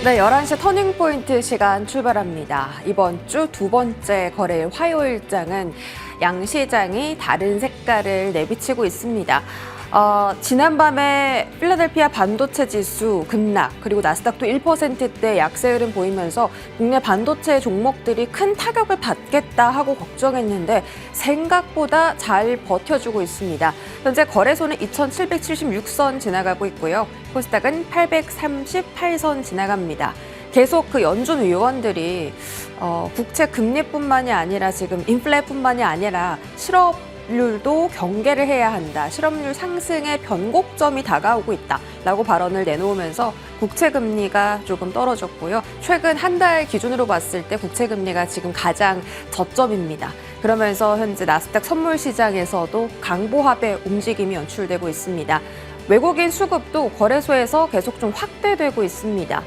네, 11시 터닝포인트 시간 출발합니다. 이번 주 두 번째 거래일 화요일장은 양시장이 다른 색깔을 내비치고 있습니다. 지난밤에 필라델피아 반도체 지수 급락, 그리고 나스닥도 1%대 약세 흐름 보이면서 국내 반도체 종목들이 큰 타격을 받겠다 하고 걱정했는데 생각보다 잘 버텨주고 있습니다. 현재 거래소는 2,776선 지나가고 있고요. 코스닥은 838선 지나갑니다. 계속 그 연준 위원들이 국채 금리뿐만이 아니라 지금 인플레뿐만이 아니라 실업률도 경계를 해야 한다. 실업률 상승의 변곡점이 다가오고 있다라고 발언을 내놓으면서 국채 금리가 조금 떨어졌고요. 최근 한 달 기준으로 봤을 때 국채 금리가 지금 가장 저점입니다. 그러면서 현재 나스닥 선물 시장에서도 강보합의 움직임이 연출되고 있습니다. 외국인 수급도 거래소에서 계속 좀 확대되고 있습니다.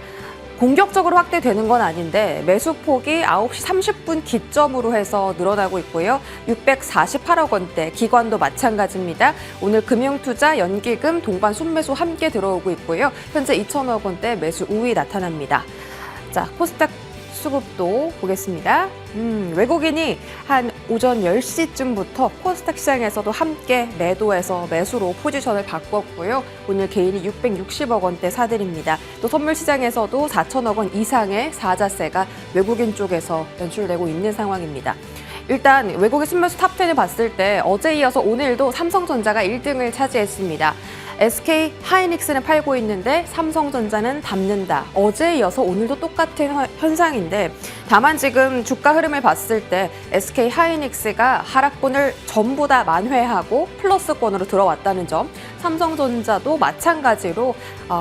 공격적으로 확대되는 건 아닌데 매수폭이 9시 30분 기점으로 해서 늘어나고 있고요. 648억 원대, 기관도 마찬가지입니다. 오늘 금융투자, 연기금, 동반 순매수 함께 들어오고 있고요. 현재 2천억 원대 매수 우위 나타납니다. 자, 코스닥 수급도 보겠습니다. 외국인이 한 오전 10시쯤부터 코스닥 시장에서도 함께 매도해서 매수로 포지션을 바꿨고요. 오늘 개인이 660억 원대 사들입니다. 또 선물 시장에서도 4천억 원 이상의 사자세가 외국인 쪽에서 연출되고 있는 상황입니다. 일단 외국인 순매수 탑10을 봤을 때 어제 이어서 오늘도 삼성전자가 1등을 차지했습니다. SK 하이닉스는 팔고 있는데 삼성전자는 담는다. 어제에 이어서 오늘도 똑같은 현상인데 다만 지금 주가 흐름을 봤을 때 SK 하이닉스가 하락분을 전부 다 만회하고 플러스권으로 들어왔다는 점, 삼성전자도 마찬가지로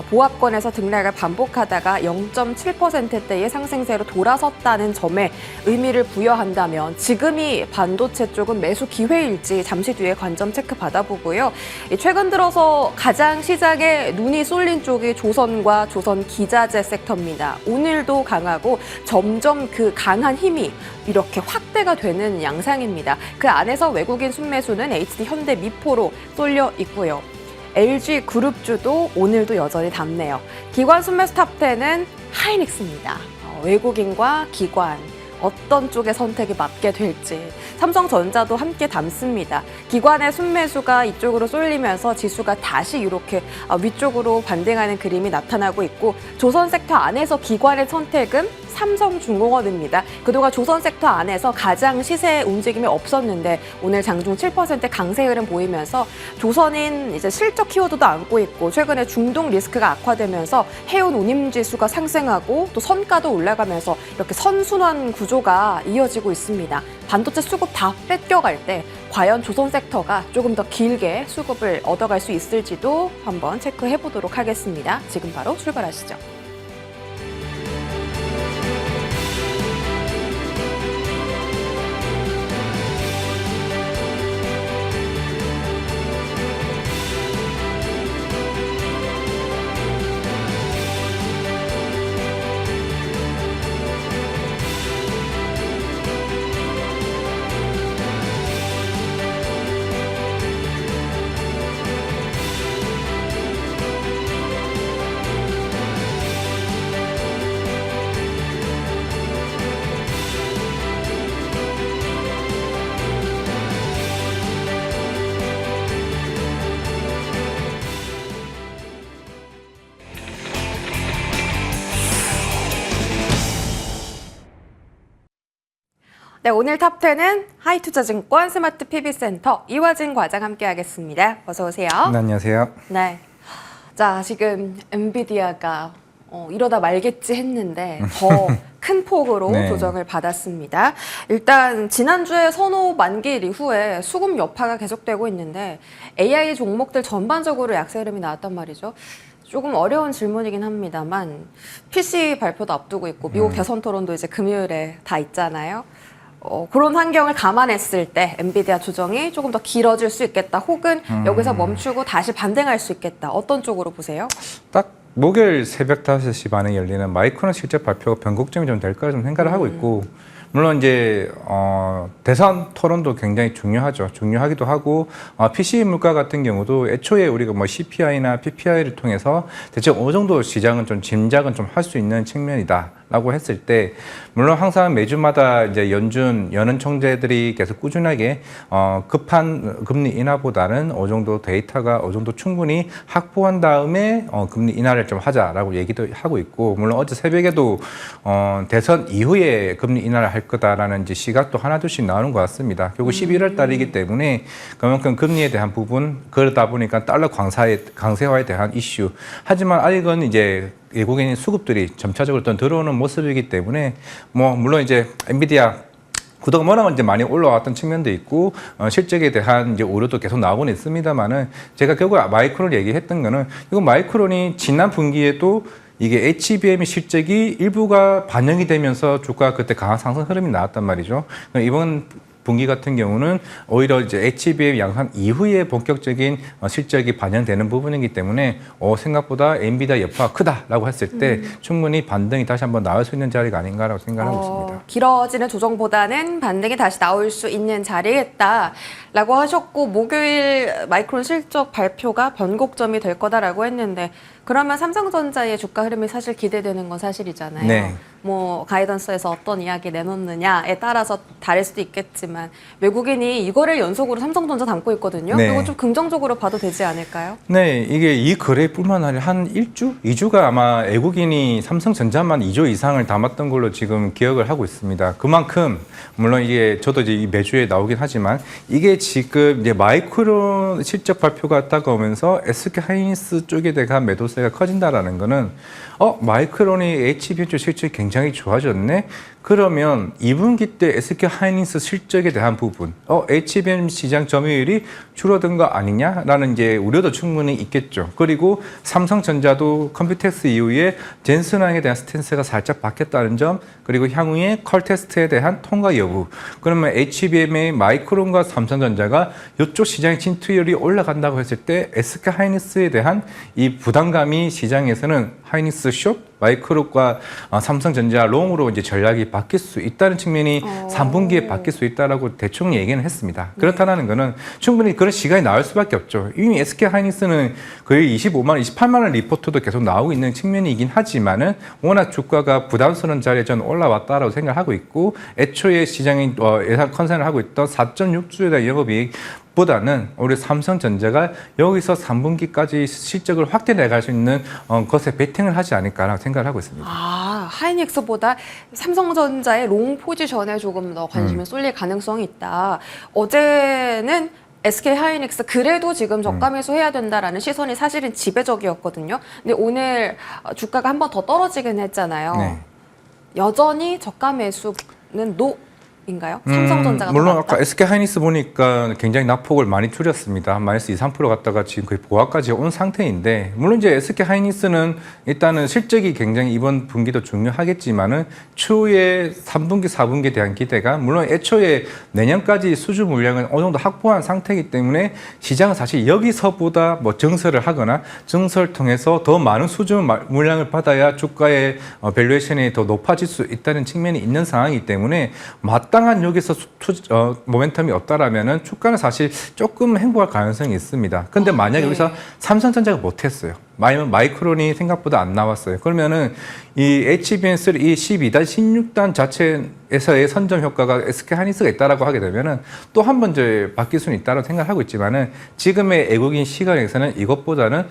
보합권에서 등락을 반복하다가 0.7%대의 상승세로 돌아섰다는 점에 의미를 부여한다면 지금이 반도체 쪽은 매수 기회일지 잠시 뒤에 관점 체크 받아보고요. 최근 들어서 가장 시장에 눈이 쏠린 쪽이 조선과 조선 기자재 섹터입니다. 오늘도 강하고 점점 그 강한 힘이 이렇게 확대가 되는 양상입니다. 그 안에서 외국인 순매수는 HD 현대 미포로 쏠려 있고요. LG 그룹주도 오늘도 여전히 담네요. 기관 순매수 탑10은 하이닉스입니다. 외국인과 기관 어떤 쪽의 선택이 맞게 될지. 삼성전자도 함께 담습니다. 기관의 순매수가 이쪽으로 쏠리면서 지수가 다시 이렇게 위쪽으로 반등하는 그림이 나타나고 있고 조선 섹터 안에서 기관의 선택은 삼성중공업입니다. 그동안 조선 섹터 안에서 가장 시세 움직임이 없었는데 오늘 장중 7% 강세 흐름 보이면서 조선인 이제 실적 키워드도 안고 있고 최근에 중동 리스크가 악화되면서 해운 운임 지수가 상승하고 또 선가도 올라가면서 이렇게 선순환 구조가 이어지고 있습니다. 반도체 수급 다 뺏겨갈 때 과연 조선 섹터가 조금 더 길게 수급을 얻어갈 수 있을지도 한번 체크해 보도록 하겠습니다. 지금 바로 출발하시죠. 네, 오늘 탑10은 하이투자증권 스마트 PB센터 이화진 과장 함께하겠습니다. 어서 오세요. 네, 안녕하세요. 네, 자 지금 엔비디아가 이러다 말겠지 했는데 더 큰 폭으로 네. 조정을 받았습니다. 일단 지난주에 선호 만기일 이후에 수급 여파가 계속되고 있는데 AI 종목들 전반적으로 약세 흐름이 나왔단 말이죠. 조금 어려운 질문이긴 합니다만 PC 발표도 앞두고 있고 미국 대선 토론도 이제 금요일에 다 있잖아요. 그런 환경을 감안했을 때 엔비디아 조정이 조금 더 길어질 수 있겠다. 혹은 여기서 멈추고 다시 반등할 수 있겠다. 어떤 쪽으로 보세요? 딱 목요일 새벽 5시 반에 열리는 마이크론 실적 발표가 변곡점이 좀 될 거라 좀 생각을 하고 있고 물론 이제 대선 토론도 굉장히 중요하죠. 중요하기도 하고 PCB 물가 같은 경우도 애초에 우리가 뭐 CPI나 PPI를 통해서 대체 어느 정도 시장은 좀 짐작은 좀 할 수 있는 측면이다라고 했을 때 물론 항상 매주마다 이제 연은 총재들이 계속 꾸준하게 급한 금리 인하보다는 어느 정도 데이터가 어느 정도 충분히 확보한 다음에 금리 인하를 좀 하자라고 얘기도 하고 있고 물론 어제 새벽에도 대선 이후에 금리 인하를 할 거다라는 이제 시각도 하나둘씩 나오는 것 같습니다. 결국 11월 달이기 때문에 그만큼 금리에 대한 부분 그러다 보니까 달러 강세화에 대한 이슈 하지만 아직은 이제 외국인 수급들이 점차적으로 또 들어오는 모습이기 때문에 뭐 물론 이제 엔비디아 구도가 워낙 이제 많이 올라왔던 측면도 있고 실적에 대한 이제 오류도 계속 나오고는 있습니다만은 제가 결국 마이크론 얘기했던 거는 이거 마이크론이 지난 분기에도 이게 HBM 실적이 일부가 반영이 되면서 주가 그때 강한 상승 흐름이 나왔단 말이죠. 이번 분기 같은 경우는 오히려 이제 HBM 양산 이후에 본격적인 실적이 반영되는 부분이기 때문에 생각보다 엔비디아 여파가 크다라고 했을 때 충분히 반등이 다시 한번 나올 수 있는 자리가 아닌가라고 생각하고 있습니다. 길어지는 조정보다는 반등이 다시 나올 수 있는 자리겠다라고 하셨고 목요일 마이크론 실적 발표가 변곡점이 될 거다라고 했는데 그러면 삼성전자의 주가 흐름이 사실 기대되는 건 사실이잖아요. 네. 뭐 가이던스에서 어떤 이야기 내놓느냐에 따라서 다를 수도 있겠지만 외국인이 이거를 연속으로 삼성전자 담고 있거든요. 네. 이거 좀 긍정적으로 봐도 되지 않을까요? 네, 이게 이 거래뿐만 아니라 한 2주가 아마 외국인이 삼성전자만 2조 이상을 담았던 걸로 지금 기억을 하고 있습니다. 그만큼 물론 이게 저도 이제 매주에 나오긴 하지만 이게 지금 이제 마이크론 실적 발표가 다가오면서 SK하이닉스 쪽에 대한 매도세가 커진다라는 거는 마이크론이 HBM 쪽 실적이 굉장히 좋아졌네. 그러면 2분기 때 SK하이닉스 실적에 대한 부분, HBM 시장 점유율이 줄어든 거 아니냐라는 이제 우려도 충분히 있겠죠. 그리고 삼성전자도 컴퓨텍스 이후에 젠슨왕에 대한 스탠스가 살짝 바뀌었다는 점, 그리고 향후에 컬 테스트에 대한 통과 여부. 그러면 HBM의 마이크론과 삼성전자가 이쪽 시장의 진투율이 올라간다고 했을 때 SK하이닉스에 대한 이 부담감이 시장에서는 하이닉스 숏, 마이크론과 삼성전자 롱으로 이제 전략이 바뀔 수 있다는 측면이 3분기에 바뀔 수 있다라고 대충 얘기는 했습니다. 그렇다는 거는 충분히 그런 시간이 나올 수밖에 없죠. 이미 SK하이닉스는 거의 28만 원 리포트도 계속 나오고 있는 측면이긴 하지만은 워낙 주가가 부담스러운 자리에 전 올라왔다라고 생각하고 있고 애초에 시장이 예상 컨센을 하고 있던 4.6조에 대한 영업이익 보다는 우리 삼성전자가 여기서 3분기까지 실적을 확대 내갈 수 있는 것에 베팅을 하지 않을까라고 생각을 하고 있습니다. 하이닉스보다 삼성전자의 롱 포지션에 조금 더 관심이 쏠릴 가능성이 있다. 어제는 SK하이닉스 그래도 지금 저가 매수해야 된다라는 시선이 사실은 지배적이었거든요. 근데 오늘 주가가 한 번 더 떨어지긴 했잖아요. 네. 여전히 저가 매수는 인가요? 삼성전자가 물론 나왔다? 아까 SK하이닉스 보니까 굉장히 낙폭을 많이 줄였습니다. 마이너스 2, 3% 갔다가 지금 거의 보합까지 온 상태인데 물론 이제 SK하이닉스는 일단은 실적이 굉장히 이번 분기도 중요하겠지만은 추후에 3분기, 4분기에 대한 기대가 물론 애초에 내년까지 수주 물량은 어느 정도 확보한 상태이기 때문에 시장은 사실 여기서보다 뭐 증설을 하거나 증설을 통해서 더 많은 수주 물량을 받아야 주가의 밸류에이션이 더 높아질 수 있다는 측면이 있는 상황이기 때문에 마땅한 여기서 모멘텀이 없다라면은 주가는 사실 조금 행보할 가능성이 있습니다. 근데 만약에 여기서 삼성전자가 못했어요. 마이크론이 생각보다 안 나왔어요. 그러면은 이 HBM3 이 12단, 16단 자체에서의 선점 효과가 SK하이닉스가 있다라고 하게 되면은 또 한 번 이제 바뀔 수는 있다고 생각하고 있지만은 지금의 애국인 시각에서는 이것보다는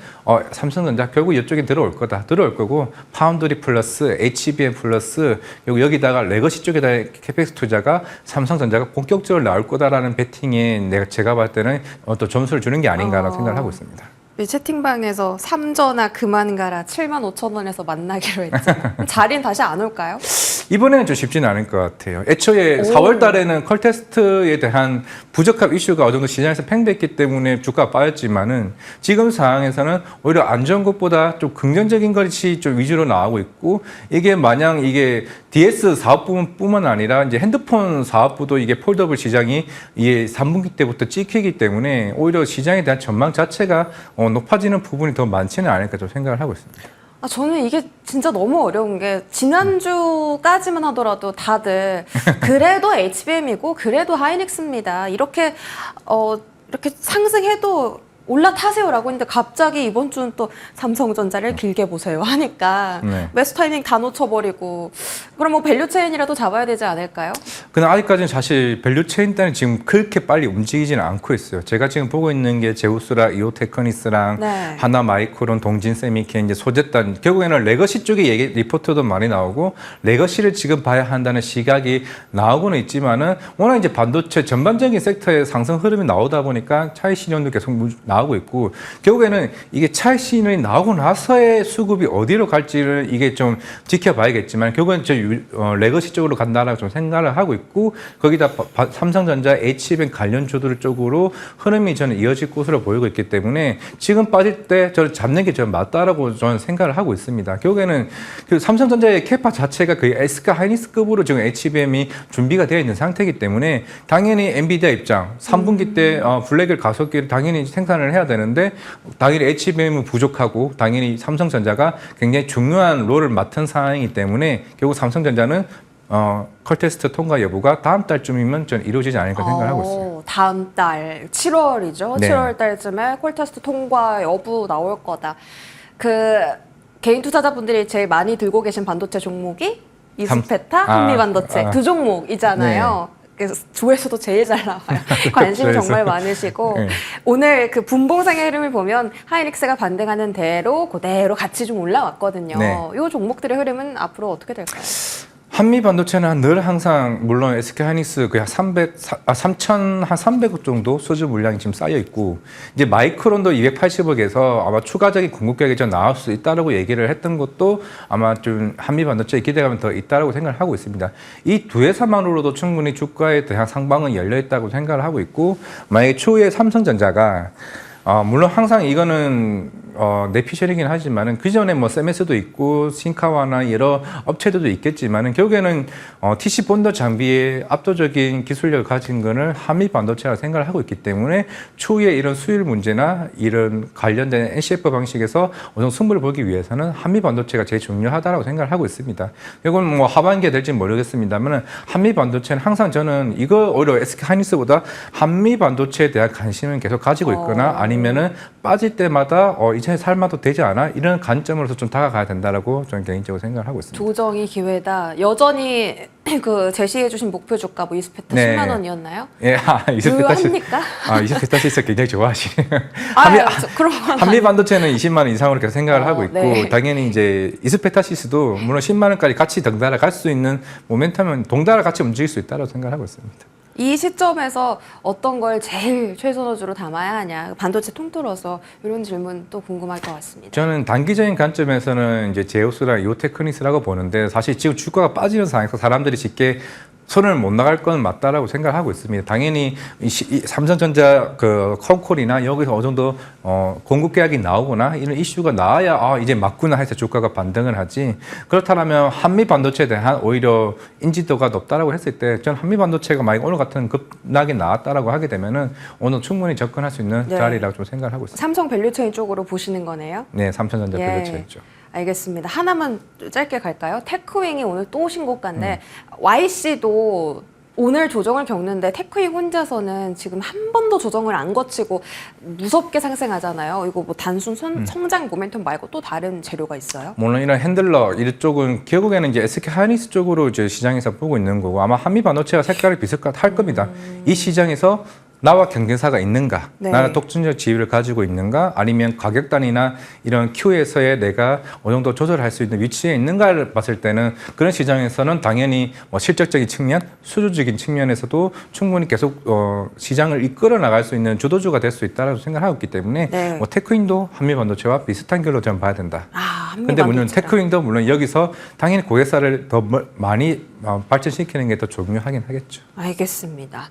삼성전자 결국 이쪽에 들어올 거다. 들어올 거고 파운드리 플러스 HBM 플러스 여기다가 레거시 쪽에다 캐펙스 투자가 삼성전자가 본격적으로 나올 거다라는 베팅에 제가 봤을 때는 또 점수를 주는 게 아닌가라고 생각을 하고 있습니다. 채팅방에서 삼전아 그만 가라 75,000원에서 만나기로 했죠. 자리는 다시 안 올까요? 이번에는 좀 쉽지는 않을 것 같아요. 애초에 4월 달에는 컬 테스트에 대한 부적합 이슈가 어느 정도 시장에서 팽배했기 때문에 주가가 빠졌지만은 지금 상황에서는 오히려 안 좋은 것보다 좀 긍정적인 것이 좀 위주로 나오고 있고 이게 마냥 이게 DS 사업부뿐만 아니라 이제 핸드폰 사업부도 이게 폴더블 시장이 이게 3분기 때부터 찍히기 때문에 오히려 시장에 대한 전망 자체가 높아지는 부분이 더 많지는 않을까 좀 생각을 하고 있습니다. 저는 이게 진짜 너무 어려운 게 지난주까지만 하더라도 다들 그래도 HBM이고 그래도 하이닉스입니다. 이렇게 상승해도 올라타세요라고 했는데 갑자기 이번 주는 또 삼성전자를 길게 보세요 하니까 네. 매수 타이밍 다 놓쳐버리고 그럼 뭐 밸류 체인이라도 잡아야 되지 않을까요? 근데 아직까지는 사실 밸류 체인 때는 지금 그렇게 빨리 움직이지는 않고 있어요. 제가 지금 보고 있는 게 제우스랑 이오테크니스랑 네. 하나마이크론, 동진세미케, 이제 소재단 결국에는 레거시 쪽에 리포트도 많이 나오고 레거시를 지금 봐야 한다는 시각이 나오고는 있지만은 워낙 이제 반도체 전반적인 섹터의 상승 흐름이 나오다 보니까 차익 실현도 계속 나오고 있고 결국에는 이게 차익 실현이 나오고 나서의 수급이 어디로 갈지를 이게 좀 지켜봐야겠지만 결국엔 저 레거시 쪽으로 간다라고 좀 생각을 하고 있고 거기다 삼성전자, HBM 관련 주들 쪽으로 흐름이 저는 이어질 것으로 보이고 있기 때문에 지금 빠질 때 저를 잡는 게 좀 맞다라고 저는 생각을 하고 있습니다. 결국에는 그 삼성전자의 캐파 자체가 거의 SK 하이닉스급으로 지금 HBM이 준비가 되어 있는 상태이기 때문에 당연히 엔비디아 입장 3분기 때 블랙을 가속기를 당연히 생산을 해야 되는데 당연히 HBM은 부족하고 당연히 삼성전자가 굉장히 중요한 롤을 맡은 상황이기 때문에 결국 삼성전자는 컬 테스트 통과 여부가 다음 달쯤이면 전 이루어지지 않을까 생각을 하고 있어요. 다음 달 7월이죠. 네. 7월 달쯤에 콜 테스트 통과 여부 나올 거다. 그 개인 투자자분들이 제일 많이 들고 계신 반도체 종목이 이스페타, 한미반도체 두 종목이잖아요. 그래서 조회수도 제일 잘 나와요. 관심이 정말 많으시고 네. 오늘 그 분봉상의 흐름을 보면 하이닉스가 반등하는 대로 그대로 같이 좀 올라왔거든요. 네. 이 종목들의 흐름은 앞으로 어떻게 될까요? 한미 반도체는 늘 항상 물론 SK 하이닉스 그냥 3,300억 정도 수주 물량이 지금 쌓여 있고 이제 마이크론도 280억에서 아마 추가적인 공급량이 좀 나올 수 있다라고 얘기를 했던 것도 아마 좀 한미 반도체에 기대감이 더 있다라고 생각을 하고 있습니다. 이 두 회사만으로도 충분히 주가에 대한 상방은 열려 있다고 생각을 하고 있고 만약에 추후에 삼성전자가 물론 항상 이거는 내피셜이긴 하지만은 그 전에 뭐 세메스도 있고 신카와나 여러 업체들도 있겠지만은 결국에는 TC 본더 장비의 압도적인 기술력을 가진 거는 한미 반도체라 생각을 하고 있기 때문에 추후에 이런 수율 문제나 이런 관련된 NCF 방식에서 어느 정도 승부를 보기 위해서는 한미 반도체가 제일 중요하다라고 생각을 하고 있습니다. 이건 뭐 하반기에 될지 모르겠습니다만은 한미 반도체는 항상 저는 이거 오히려 SK 하이닉스보다 한미 반도체에 대한 관심을 계속 가지고 있거나 아니면은 빠질 때마다 이제 살마도 되지 않아? 이런 관점으로서 좀 다가가야 된다라고 저는 개인적으로 생각을 하고 있습니다. 조정이 기회다. 여전히 그 제시해주신 목표 주가 뭐 이스페타 네. 10만 원이었나요? 예, 이스페타 유효합니까? 이스페타 시스 굉장히 좋아하시네요. 그런 건 한미 반도체는 20만 원 이상으로 계속 생각을 하고 있고 네. 당연히 이제 이스페타시스도 물론 10만 원까지 같이 덩달아 갈 수 있는 모멘텀은 동달아 같이 움직일 수 있다고 생각을 하고 있습니다. 이 시점에서 어떤 걸 제일 최선호주로 담아야 하냐, 반도체 통틀어서 이런 질문 또 궁금할 것 같습니다. 저는 단기적인 관점에서는 이제 제우스랑 이오테크니스라고 보는데 사실 지금 주가가 빠지는 상황에서 사람들이 쉽게 손을 못 나갈 건 맞다라고 생각을 하고 있습니다. 당연히 이 삼성전자 그 컴콜이나 여기서 어느 정도 공급 계약이 나오거나 이런 이슈가 나와야 이제 맞구나 해서 주가가 반등을 하지. 그렇다면 한미 반도체에 대한 오히려 인지도가 높다라고 했을 때 전 한미 반도체가 만약 오늘 같은 급락이 나왔다라고 하게 되면은 오늘 충분히 접근할 수 있는 네. 자리라고 좀 생각을 하고 있습니다. 삼성 밸류체인 쪽으로 보시는 거네요. 네, 삼성전자 예. 밸류체였죠. 알겠습니다. 하나만 짧게 갈까요? 테크윙이 오늘 또 신고가인데 YC도 오늘 조정을 겪는데 테크윙 혼자서는 지금 한 번도 조정을 안 거치고 무섭게 상승하잖아요. 이거 뭐 단순 성장 모멘텀 말고 또 다른 재료가 있어요? 물론 이런 핸들러 이쪽은 결국에는 이제 SK 하이닉스 쪽으로 이제 시장에서 보고 있는 거고 아마 한미 반도체가 색깔이 비슷할 겁니다. 이 시장에서 나와 경쟁사가 있는가, 네. 나는 독점적 지위를 가지고 있는가, 아니면 가격 단위나 이런 Q에서의 내가 어느 정도 조절할 수 있는 위치에 있는가를 봤을 때는 그런 시장에서는 당연히 뭐 실적적인 측면, 수주적인 측면에서도 충분히 계속 시장을 이끌어 나갈 수 있는 주도주가 될 수 있다고 생각하고 있기 때문에 네. 뭐 테크윈도 한미 반도체와 비슷한 결로 좀 봐야 된다. 한미 근데 물론 반도체랑. 테크윙도 물론 여기서 당연히 고객사를 더 많이 발전시키는 게 더 중요하긴 하겠죠. 알겠습니다.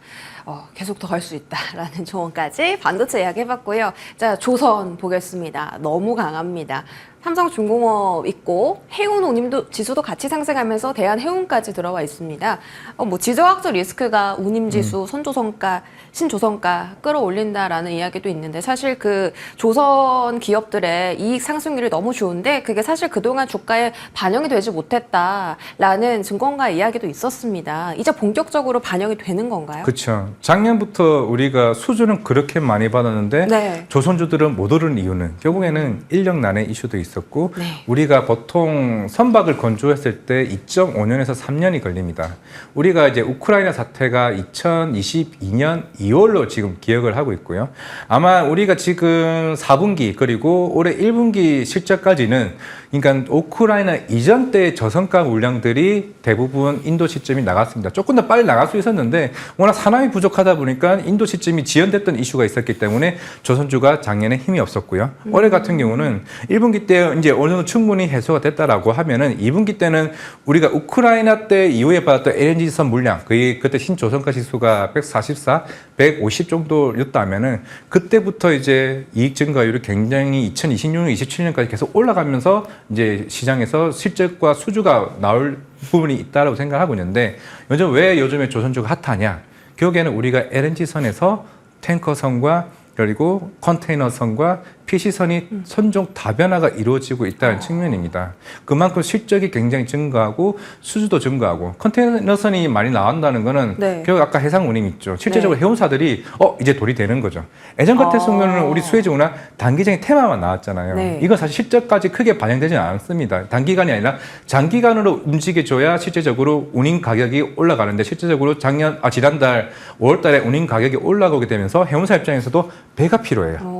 계속 더 갈 수 있다라는 조언까지 반도체 이야기 해봤고요. 자, 조선 보겠습니다. 너무 강합니다. 삼성중공업 있고 해운 운임도 지수도 같이 상승하면서 대한해운까지 들어와 있습니다. 뭐 지정학적 리스크가 운임지수, 선조성가, 신조성가 끌어올린다라는 이야기도 있는데 사실 그 조선 기업들의 이익 상승률이 너무 좋은데 그게 사실 그동안 주가에 반영이 되지 못했다라는 증권가 이야기도 있었습니다. 이제 본격적으로 반영이 되는 건가요? 그렇죠. 작년부터 우리가 수주는 그렇게 많이 받았는데 네. 조선주들은 못 오른 이유는 결국에는 인력난의 이슈도 있었고 네. 우리가 보통 선박을 건조했을 때 2.5년에서 3년이 걸립니다. 우리가 이제 우크라이나 사태가 2022년 2월로 지금 기억을 하고 있고요. 아마 우리가 지금 4분기 그리고 올해 1분기 실적까지는 그러니까 우크라이나 이전 때 저성가 물량들이 대부분 인도 시점이 나갔습니다. 조금 더 빨리 나갈 수 있었는데 워낙 산업이 부족하다 보니까 인도 시점이 지연됐던 이슈가 있었기 때문에 조선주가 작년에 힘이 없었고요. 올해 같은 경우는 1분기 때 이제 어느 정도 충분히 해소가 됐다라고 하면은 2분기 때는 우리가 우크라이나 때 이후에 받았던 LNG선 물량, 거의 그때 신조선가 지수가 144, 150 정도였다면은 그때부터 이제 이익 증가율이 굉장히 2026년, 27년까지 계속 올라가면서 이제 시장에서 실적과 수주가 나올 부분이 있다라고 생각하고 있는데 왜 요즘에 조선주가 핫하냐? 결국에는 우리가 LNG선에서 탱커선과 그리고 컨테이너선과 PC선이 선종 다변화가 이루어지고 있다는 측면입니다. 그만큼 실적이 굉장히 증가하고 수주도 증가하고 컨테이너선이 많이 나온다는 거는 네. 결국 아까 해상 운임 있죠. 실제적으로 네. 해운사들이 이제 돌이 되는 거죠. 예전 같았으면 우리 수혜지 운하 단기적인 테마만 나왔잖아요. 네. 이건 사실 실적까지 크게 반영되지 않습니다. 단기간이 아니라 장기간으로 움직여줘야 실제적으로 운임 가격이 올라가는데 실제적으로 지난달 5월달에 운임 가격이 올라가게 되면서 해운사 입장에서도 배가 필요해요.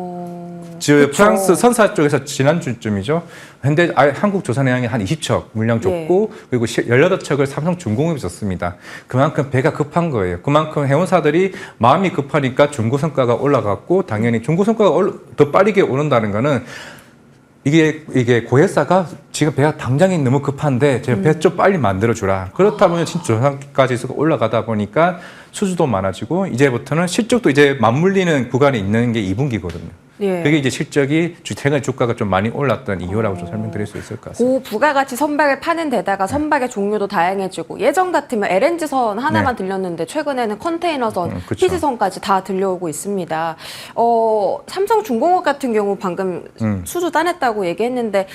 그쵸. 프랑스 선사 쪽에서 지난주쯤이죠. 현대 한국조선해양이 한 20척 물량 줬고 그리고 18척을 삼성중공업이 줬습니다. 그만큼 배가 급한 거예요. 그만큼 해운사들이 마음이 급하니까 중고성가가 올라갔고 당연히 중고성가가 더 빠르게 오른다는 거는 이게 고객사가 지금 배가 당장이 너무 급한데 제가 배 좀 빨리 만들어주라. 그렇다 보면 진짜 조선까지 올라가다 보니까 수주도 많아지고 이제부터는 실적도 이제 맞물리는 구간이 있는 게 2분기거든요. 예. 그게 이제 실적이 최근 주가가 좀 많이 올랐던 이유라고 좀 설명드릴 수 있을 것 같습니다. 고 부가가치 선박을 파는 데다가 선박의 종류도 다양해지고 예전 같으면 LNG선 하나만 들렸는데 최근에는 컨테이너선, 그쵸. PC선까지 다 들려오고 있습니다. 삼성중공업 같은 경우 방금 수주 따냈다고 얘기했는데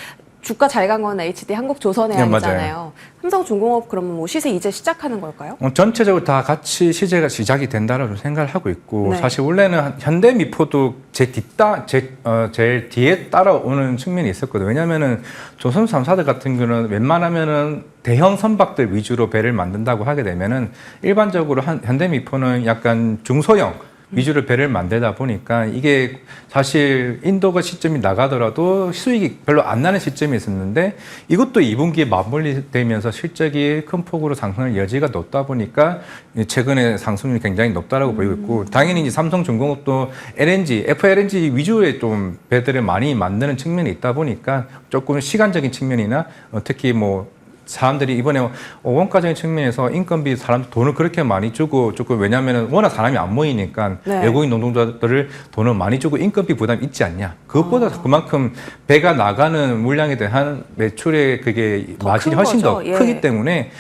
주가 잘 간 건 HD 한국조선해양이잖아요. 삼성중공업 그러면 뭐 시세 이제 시작하는 걸까요? 전체적으로 다 같이 시제가 시작이 된다고 생각을 하고 있고 네. 사실 원래는 현대미포도 제일 뒤에 따라오는 측면이 있었거든요. 왜냐하면은 조선 3사들 같은 경우는 웬만하면은 대형 선박들 위주로 배를 만든다고 하게 되면은 일반적으로 현대미포는 약간 중소형 위주로 배를 만들다 보니까 이게 사실 인도가 시점이 나가더라도 수익이 별로 안 나는 시점이 있었는데 이것도 2분기에 맞물리되면서 실적이 큰 폭으로 상승할 여지가 높다 보니까 최근에 상승률이 굉장히 높다라고 보이고 있고 당연히 이제 삼성중공업도 FLNG 위주의 좀 배들을 많이 만드는 측면이 있다 보니까 조금 시간적인 측면이나 특히 뭐 사람들이 이번에 원가적인 측면에서 인건비 사람 돈을 그렇게 많이 주고 조금 왜냐하면 워낙 사람이 안 모이니까 네. 외국인 노동자들을 돈을 많이 주고 인건비 부담이 있지 않냐. 그것보다 그만큼 배가 나가는 물량에 대한 매출의 그게 더 마진이 큰 훨씬 더 거죠. 예. 크기 때문에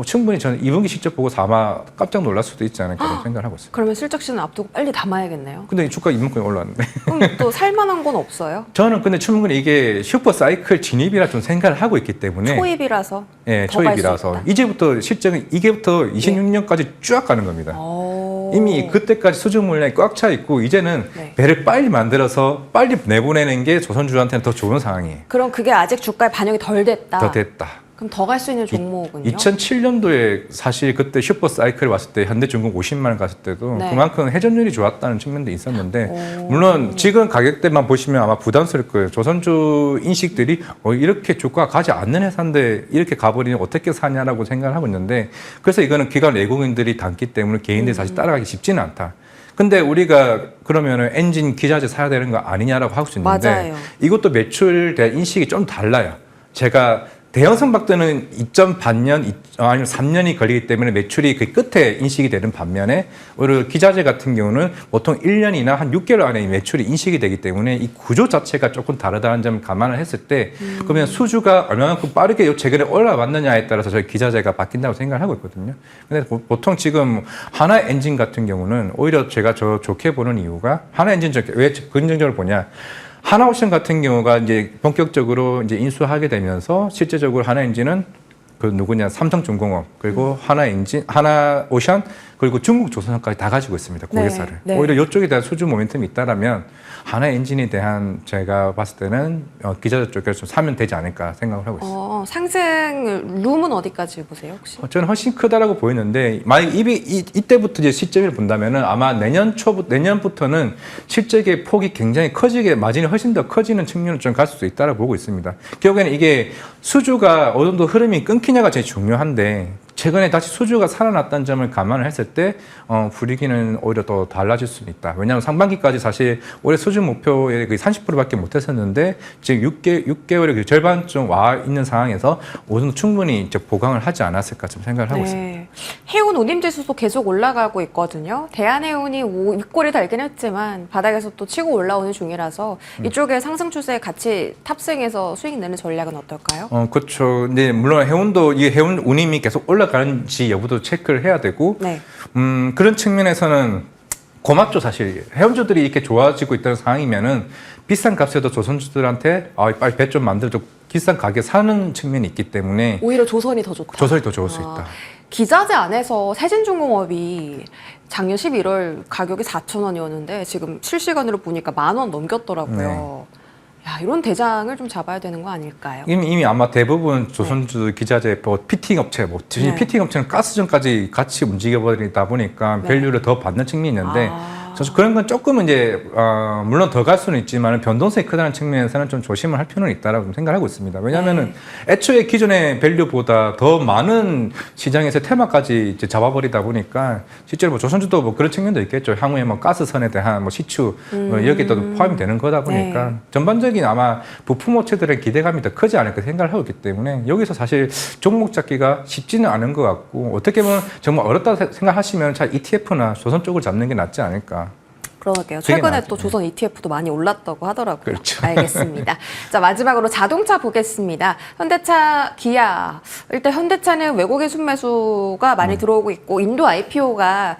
충분히 저는 2분기 실적 보고 아마 깜짝 놀랄 수도 있지 않을까 그런 생각을 하고 있습니다. 그러면 실적시는 앞두고 빨리 담아야겠네요. 근데 이 주가 이만큼 올랐는데. 그럼 또 살만한 건 없어요? 저는 근데 충분히 이게 슈퍼 사이클 진입이라 좀 생각을 하고 있기 때문에 초입이라서 예, 더 갈 수 초입이라서 있다. 이제부터 실적은 이게부터 26년까지 쫙 가는 겁니다. 이미 그때까지 수주 물량이 꽉 차 있고 이제는 네. 배를 빨리 만들어서 빨리 내보내는 게 조선주한테는 더 좋은 상황이에요. 그럼 그게 아직 주가에 반영이 덜 됐다. 더 됐다. 그럼 더 갈 수 있는 종목은요? 2007년도에 사실 그때 슈퍼 사이클 왔을 때 현대중공 50만 원 갔을 때도 네. 그만큼 회전율이 좋았다는 측면도 있었는데 물론 지금 가격대만 보시면 아마 부담스러울 거예요. 조선주 인식들이 이렇게 주가가 가지 않는 회사인데 이렇게 가버리면 어떻게 사냐라고 생각을 하고 있는데 그래서 이거는 기관 외국인들이 담기 때문에 개인들이 사실 따라가기 쉽지는 않다. 근데 우리가 그러면은 엔진 기자재 사야 되는 거 아니냐라고 할 수 있는데 맞아요. 이것도 매출 대한 인식이 좀 달라요. 제가 대형 선박들은 2.8년, 아니면 3년이 걸리기 때문에 매출이 그 끝에 인식이 되는 반면에 오히려 기자재 같은 경우는 보통 1년이나 한 6개월 안에 매출이 인식이 되기 때문에 이 구조 자체가 조금 다르다는 점을 감안을 했을 때 그러면 수주가 얼마만큼 빠르게 최근에 올라왔느냐에 따라서 저희 기자재가 바뀐다고 생각을 하고 있거든요. 근데 보통 지금 하나 엔진 같은 경우는 오히려 제가 좋게 보는 이유가 하나 엔진 왜 긍정적으로 보냐. 하나오션 같은 경우가 이제 본격적으로 이제 인수하게 되면서 실제적으로 하나엔진은 그 누구냐 삼성중공업 그리고 하나오션 그리고 중국 조선업까지 다 가지고 있습니다. 고객사를. 네. 오히려 이쪽에 대한 수주 모멘텀이 있다라면 하나엔진에 대한 제가 봤을 때는 기자재 쪽에서 좀 사면 되지 않을까 생각을 하고 있습니다. 상승 룸은 어디까지 보세요 혹시? 저는 훨씬 크다라고 보이는데 만약 이때부터 이제 시점을 본다면은 아마 내년부터는 실적의 폭이 굉장히 커지게 마진이 훨씬 더 커지는 측면을 좀 갈 수도 있다라고 보고 있습니다. 결국에는 이게 수주가 어느 정도 흐름이 끊기냐가 제일 중요한데 최근에 다시 수주가 살아났다는 점을 감안을 했을 때 분위기는 오히려 더 달라질 수는 있다. 왜냐하면 상반기까지 사실 올해 수주 목표의 30%밖에 못했었는데 지금 6개월의 그 절반 좀 와 있는 상황에서 어느 정도 충분히 이제 보강을 하지 않았을까 좀 생각을 하고 있습니다. 해운 운임지수도 계속 올라가고 있거든요. 대한해운이 윗골이 달긴 했지만 바닥에서 또 치고 올라오는 중이라서 이쪽에 상승 추세에 같이 탑승해서 수익 내는 전략은 어떨까요? 그렇죠. 근데 물론 해운도 이 해운 운임이 계속 올라가는지 여부도 체크를 해야 되고 네. 그런 측면에서는 고맙죠. 사실 해운주들이 이렇게 좋아지고 있다는 상황이면은 비싼 값에도 조선주들한테 빨리 배 좀 만들어 비싼 가격에 사는 측면이 있기 때문에 오히려 조선이 더 좋다. 조선이 더 좋을 수 있다. 기자재 안에서 세진중공업이 작년 11월 가격이 4,000원이었는데 지금 실시간으로 보니까 10,000원 넘겼더라고요. 야, 이런 대장을 좀 잡아야 되는 거 아닐까요? 이미 아마 대부분 조선주 기자재 피팅 업체, 피팅 업체는 가스전까지 같이 움직여버리다 보니까 밸류를 더 받는 측면이 있는데 그런 건 조금 이제 물론 더 갈 수는 있지만 변동성이 크다는 측면에서는 좀 조심을 할 필요는 있다라고 생각하고 있습니다. 왜냐하면은 애초에 기존의 밸류보다 더 많은 시장에서 테마까지 이제 잡아버리다 보니까 실제로 뭐 조선주도 뭐 그런 측면도 있겠죠. 향후에 뭐 가스선에 대한 뭐 시추 여기에도 포함이 되는 거다 보니까 전반적인 아마 부품 업체들의 기대감이 더 크지 않을까 생각을 하고 있기 때문에 여기서 사실 종목 잡기가 쉽지는 않은 것 같고 어떻게 보면 정말 어렵다 생각하시면 잘 ETF나 조선 쪽을 잡는 게 낫지 않을까. 그러게요. 최근에 또 조선 ETF도 많이 올랐다고 하더라고요. 그렇죠. 알겠습니다. 자, 마지막으로 자동차 보겠습니다. 현대차, 기아. 일단 현대차는 외국인 순매수가 많이 들어오고 있고 인도 IPO가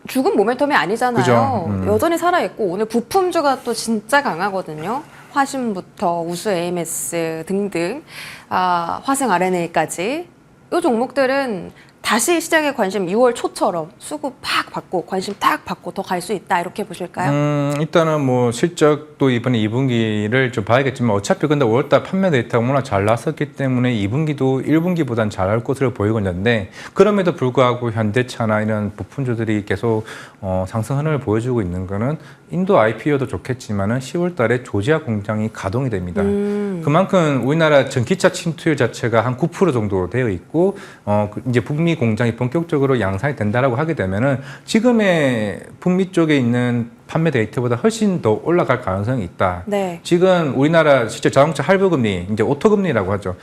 죽은 모멘텀이 아니잖아요. 그죠. 여전히 살아있고 오늘 부품주가 또 진짜 강하거든요. 화신부터 우수 AMS 등등, 화생 RNA까지. 이 종목들은 다시 시장에 관심 6월 초처럼 수급 팍 받고 관심 딱 받고 더 갈 수 있다 이렇게 보실까요? 일단은 뭐 실적도 이번에 2분기를 좀 봐야겠지만 어차피 근데 5월달 판매 데이터가 워낙 잘 나왔었기 때문에 2분기도 1분기보단 잘할 것으로 보이고 있는데 그럼에도 불구하고 현대차나 이런 부품주들이 계속 상승 흐름을 보여주고 있는 거는 인도 IPO도 좋겠지만은 10월달에 조지아 공장이 가동이 됩니다. 그만큼 우리나라 전기차 침투율 자체가 한 9% 정도 되어 있고 이제 북미 공장이 본격적으로 양산이 된다라고 하게 되면은 지금의 북미 쪽에 있는 판매 데이터보다 훨씬 더 올라갈 가능성이 있다. 네. 지금 우리나라 실제 자동차 할부금리, 이제 오토금리라고 하죠.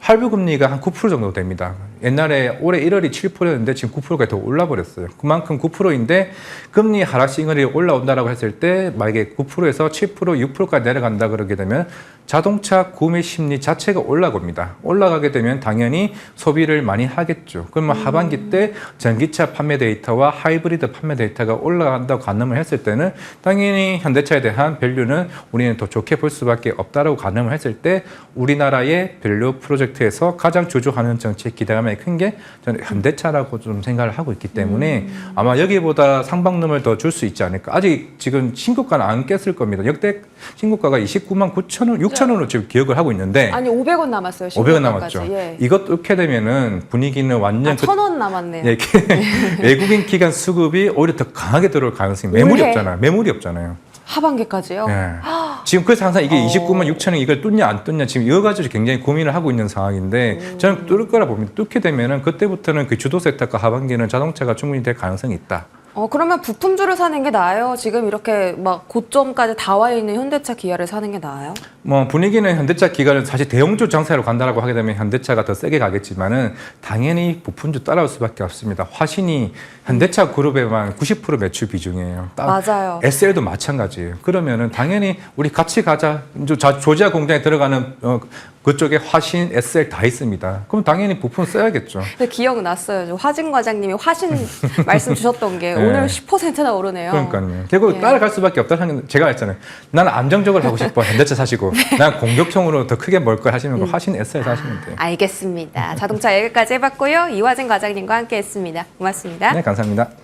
할부금리가 한 9% 정도 됩니다. 옛날에 올해 1월이 7%였는데 지금 9%까지 더 올라버렸어요. 그만큼 9%인데 금리 하락 시그널이 올라온다라고 했을 때 만약에 9%에서 7%, 6%까지 내려간다 그러게 되면 자동차 구매 심리 자체가 올라갑니다. 올라가게 되면 당연히 소비를 많이 하겠죠. 그러면 하반기 때 전기차 판매 데이터와 하이브리드 판매 데이터가 올라간다고 가늠을 했을 때는 당연히 현대차에 대한 밸류는 우리는 더 좋게 볼 수밖에 없다라고 가늠을 했을 때 우리나라의 밸류 프로젝트에서 가장 주조하는 정책 기대감이 큰 게 저는 현대차라고 좀 생각을 하고 있기 때문에 아마 여기보다 상방num을 더 줄 수 있지 않을까. 아직 지금 신고가는 안 깼을 겁니다. 역대 신고가가 29만 9천 원, 6천 원으로 지금 기억을 하고 있는데 아니 500원 남았어요. 500원 남았죠. 예. 이것 뚫게 되면은 분위기는 완전 1,000원 남았네요. 예, 외국인 기관 수급이 오히려 더 강하게 들어올 가능성이 매물이 없잖아요. 하반기까지요? 예. 지금 그래서 항상 이게 29만 6천 원 이걸 뚫냐 안 뚫냐 지금 이거 가지고 굉장히 고민을 하고 있는 상황인데 저는 뚫을 거라 봅니다. 뚫게 되면은 그때부터는 그 주도 섹터가 하반기는 자동차가 충분히 될 가능성이 있다. 그러면 부품주를 사는 게 나아요? 지금 이렇게 막 고점까지 다 와 있는 현대차, 기아를 사는 게 나아요? 뭐 분위기는 현대차 기가는 사실 대형주 장사로 간다라고 하게 되면 현대차가 더 세게 가겠지만은 당연히 부품주 따라올 수밖에 없습니다. 화신이 현대차 그룹에만 90% 매출 비중이에요. 맞아요. SL도 마찬가지예요. 그러면은 당연히 우리 같이 가자. 조지아 공장에 들어가는 그쪽에 화신, SL 다 있습니다. 그럼 당연히 부품 써야겠죠. 근데 기억났어요. 저 화진 과장님이 화신 말씀 주셨던 게 네. 오늘 10%나 오르네요. 그러니까요. 결국 예. 따라갈 수밖에 없다는 게 제가 했잖아요. 나는 안정적으로 하고 싶어. 현대차 사시고. 난 공격형으로 더 크게 뭘 걸 하시면 화신 SL 사시면 돼요. 알겠습니다. 자동차 얘기까지 해봤고요. 이화진 과장님과 함께했습니다. 고맙습니다. 네, 감사합니다.